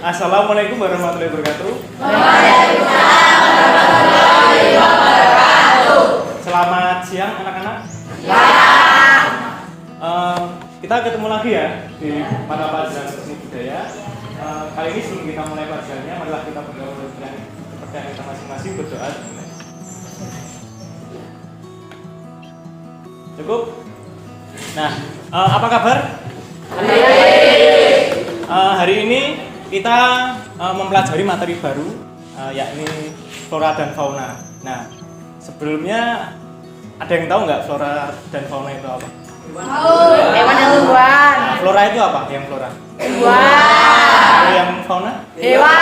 Assalamualaikum warahmatullahi wabarakatuh. Waalaikumsalam warahmatullahi wabarakatuh. Selamat siang anak-anak. Ya. Kita ketemu lagi ya di mata pelajaran seni budaya. Kali ini sebelum kita mulai pelajarannya, marilah kita berdoa dengan kepercayaan kita masing-masing, berdoa. Cukup? Nah, apa kabar? Hari ini kita mempelajari materi baru, yakni flora dan fauna. Nah, sebelumnya ada yang tahu nggak flora dan fauna itu apa? Hewan dan tumbuhan. Nah, flora itu apa? Yang flora? Tumbuhan. Yang fauna? Hewan.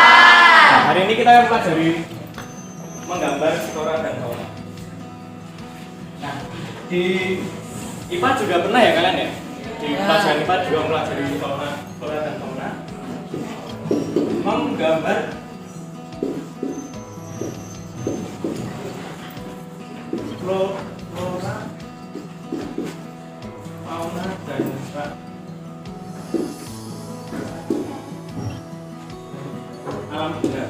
Nah, hari ini kita akan pelajari menggambar flora dan fauna. Nah, di IPA juga pernah ya kalian ya? Di pelajaran IPA juga mempelajari flora dan fauna. Menggambar flora, fauna dan alam benda.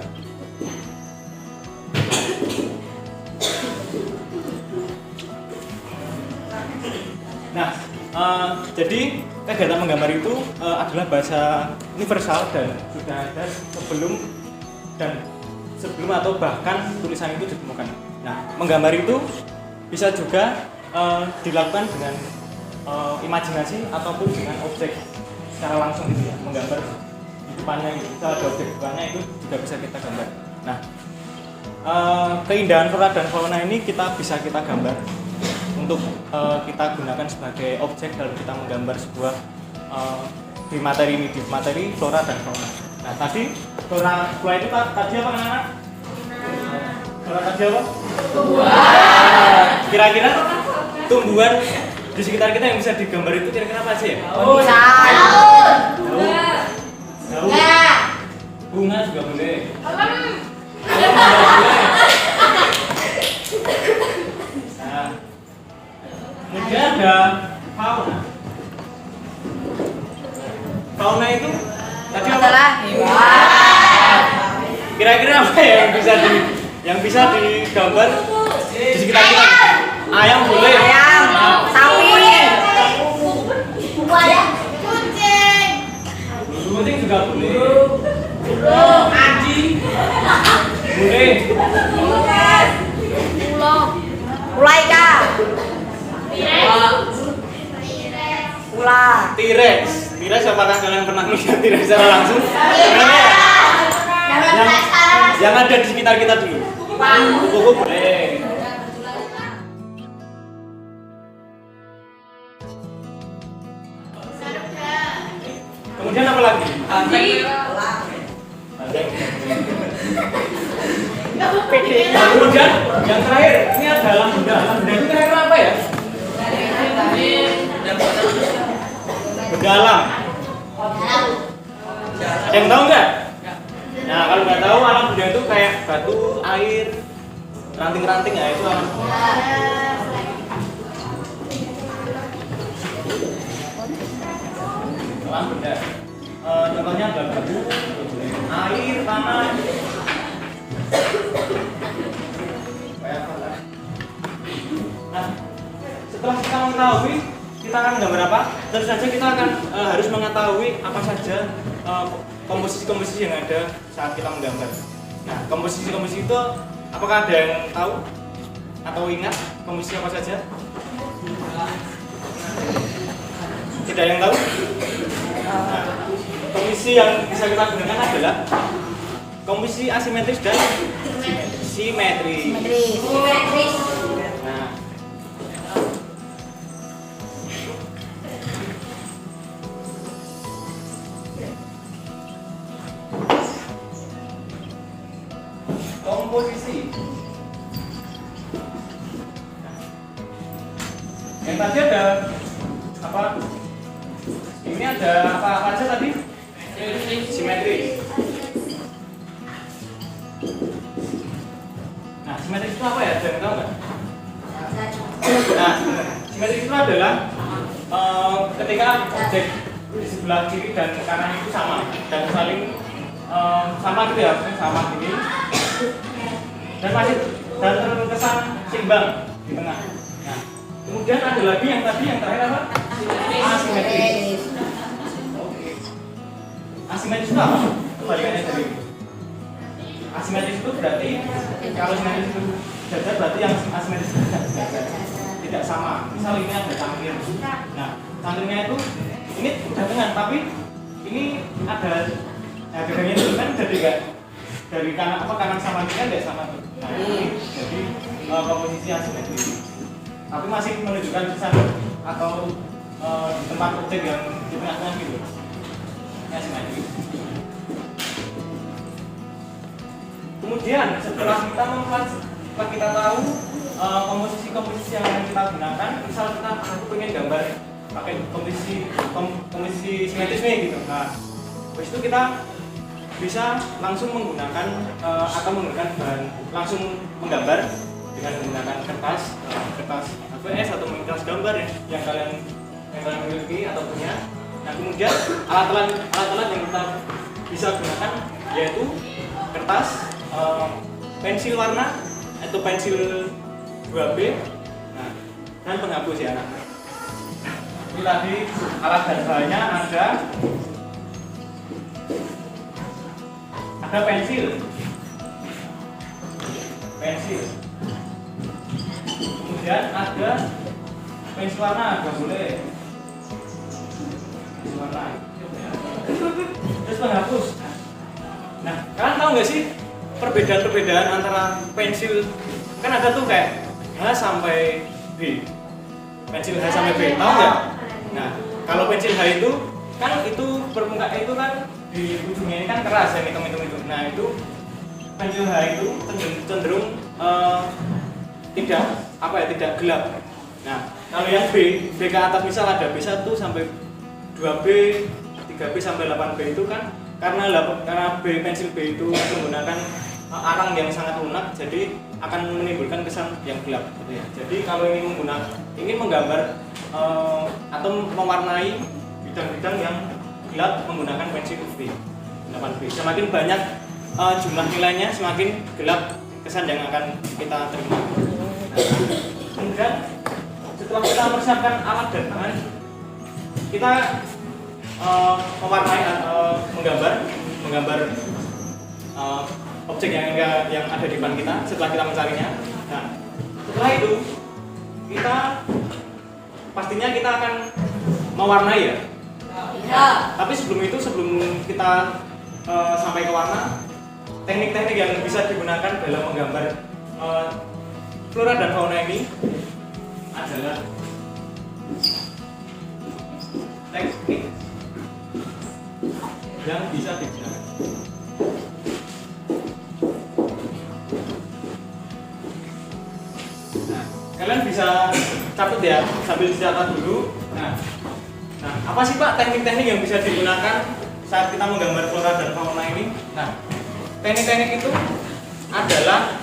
Nah, jadi kegiatan menggambar itu adalah bahasa universal dan sudah ada sebelum atau bahkan tulisan itu ditemukan. Nah, menggambar itu bisa juga dilakukan dengan imajinasi ataupun dengan objek secara langsung gitu ya, menggambar hidupannya gitu. Kita ada objek hidupannya itu juga bisa kita gambar. Nah, keindahan flora dan fauna ini bisa kita gambar untuk kita gunakan sebagai objek dalam kita menggambar sebuah di materi flora dan fauna. Nah, tadi flora itu tadi apa anak-anak? Flora tadi apa? Tumbuhan. Kira-kira tumbuhan di sekitar kita yang bisa digambar itu kira-kira apa sih ya? Daun. Bunga juga boleh. Nah, kemudian ada fauna. Fauna itu tadi apa? Hewan. Kira-kira apa ya yang bisa digambar di sekitar kita? Ayam boleh. Ayam. Sapi. Kucing juga boleh. Anjing. Boleh. Ulaika. Ular. T-Rex. T-Rex apakah kalian pernah melihat T-Rex secara langsung? Yang ada di sekitar kita dulu. Kuku boleh. Kemudian apa lagi? Kemudian yang terakhir ini ada alam benda. Alam benda itu kira-kira apa ya? Benda alam. Ada yang tahu nggak? Nah, kalau nggak tahu alam benda itu kayak batu, air, ranting-ranting ya, itu alam benda. Alam benda. Contohnya ada batu, air, tanah. Nah, setelah kita mengetahui kita akan menggambar apa, tentu saja kita akan harus mengetahui apa saja komposisi-komposisi yang ada saat kita menggambar. Nah, komposisi-komposisi itu apakah ada yang tahu atau ingat komposisi apa saja? Tidak ada yang tahu? Nah, komposisi yang bisa kita gunakan adalah komposisi asimetris dan simetris. Nah, komposisi. Yang tadi ada apa? Ini ada apa aja tadi? Simetris. Nah, simetris itu apa ya? Ada yang tahu nggak? Nah, simetris itu adalah ketika objek di sebelah kiri dan kanan itu sama dan saling sama gitu ya, sama gini dan masih dan terkesan seimbang di tengah. Nah, kemudian ada lagi yang tadi yang terakhir apa? Asimetris. Asimetris itu apa? Kebalikannya dari itu. Asimetris itu berarti kalau simetris itu jajar berarti yang asimetris itu tidak sama. Misal ini ada cangkir. Nah, cangkirnya itu ini udah dengan tapi ini ada bedanya itu kan jadi enggak dari kanan sama kiri kan enggak sama tuh. Nah, ini jadi komposisi asimetris. Tapi masih menunjukkan kesan atau di tempat objek yang di tengah-tengah gitu. Ini asimetris. Kemudian setelah kita tahu komposisi yang kita gunakan, misal aku pengen gambar pakai komposisi simetris nih gitu. Nah, habis itu kita bisa langsung menggunakan atau menggunakan bahan langsung menggambar dengan menggunakan kertas ABS atau kertas gambar ya, yang kalian miliki atau punya. Nah, kemudian alat-alat yang kita bisa gunakan yaitu kertas, pensil warna atau pensil 2B, nah, dan penghapus ya anak. Ini tadi alat dan bahannya ada pensil, kemudian ada pensil warna, nggak boleh pensil warna, terus penghapus. Nah, kalian tahu nggak sih perbedaan antara pensil? Kan ada tuh kayak H sampai B, pensil H sampai B, tahu nggak? Nah, kalau pensil H itu kan itu permukaan itu kan di ujungnya ini kan keras yang hitam itu. Nah, itu pensil H itu cenderung tidak gelap. Nah, kalau yang B ke atas misal ada B1 sampai 2B, 3B sampai 8B itu kan karena pensil B itu menggunakan arang yang sangat lunak, jadi akan menimbulkan kesan yang gelap gitu ya. Jadi kalau ingin menggambar atau mewarnai bidang-bidang yang gelap menggunakan pensil B 8B, semakin banyak jumlah nilainya, semakin gelap kesan yang akan kita terima. Nah, kemudian setelah kita mempersiapkan alat dan bahan, kita mewarnai menggambar objek yang ada di depan kita setelah kita mencarinya. Nah, setelah itu pastinya kita akan mewarnai ya. Tapi sebelum kita sampai ke warna, teknik-teknik yang bisa digunakan dalam menggambar flora dan fauna ini adalah teknik yang bisa digunakan. Nah, kalian bisa catat ya, sambil dicatat dulu. Nah, apa sih Pak teknik-teknik yang bisa digunakan saat kita menggambar flora dan fauna ini? Nah, teknik-teknik itu adalah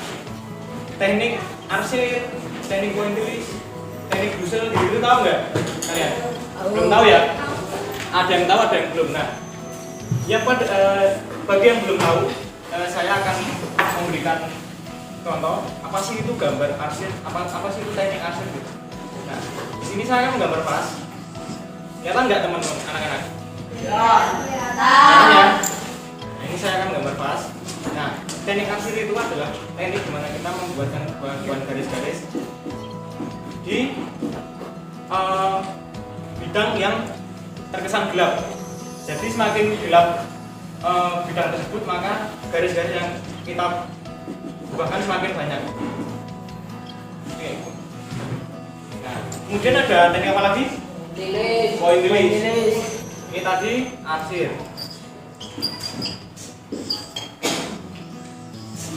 teknik arsir, teknik pointillis, teknik Brussels, gitu tahu nggak kalian? Belum tahu ya? Ada yang tahu, ada yang belum. Nah, ya bagi yang belum tahu, saya akan memberikan contoh apa sih itu gambar arsir, apa sih itu teknik arsir gitu. Nah, di sini saya akan menggambar vas. Kelihatan nggak teman-teman, anak-anak? Ya. Nah, ini saya akan menggambar vas. Nah, teknik arsir itu adalah teknik di mana kita membuatkan buah garis-garis di bidang yang terkesan gelap. Jadi semakin gelap bidang tersebut, maka garis-garis yang kita buahkan semakin banyak. Oke. Nah, kemudian ada teknik apa lagi? Pointillis. Ini tadi arsir.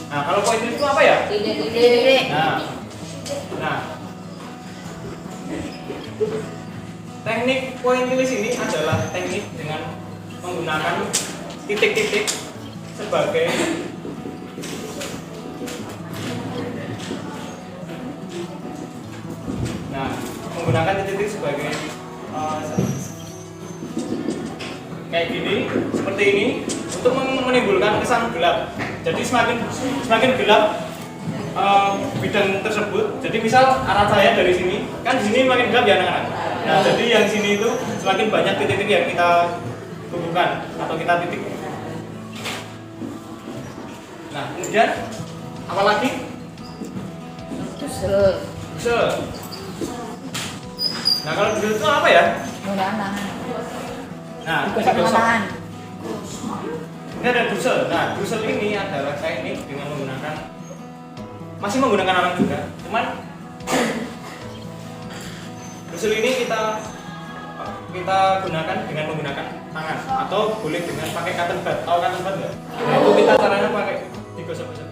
Nah, kalau pointillis itu apa ya? Nah, teknik pointillis ini adalah teknik dengan menggunakan titik-titik sebagai kayak gini, seperti ini. untuk menimbulkan kesan gelap. Jadi semakin gelap bidang tersebut. Jadi misal arah saya dari sini, kan di sini makin gelap ya anak-anak. Nah, jadi yang sini itu semakin banyak titik-titik yang kita butuhkan atau kita titik. Nah, kemudian apa lagi? Dusel. Dusel. Nah, kalau dusel itu apa ya? Mudahan. Nah, Digosok dengan tangan. ini ada dusel. Nah, dusel ini adalah teknik dengan masih menggunakan orang juga. Cuman dusel ini kita gunakan dengan menggunakan tangan atau boleh dengan pakai cotton bud. Tahu cotton bud nggak? Nah, itu kita caranya pakai digosok-gosok.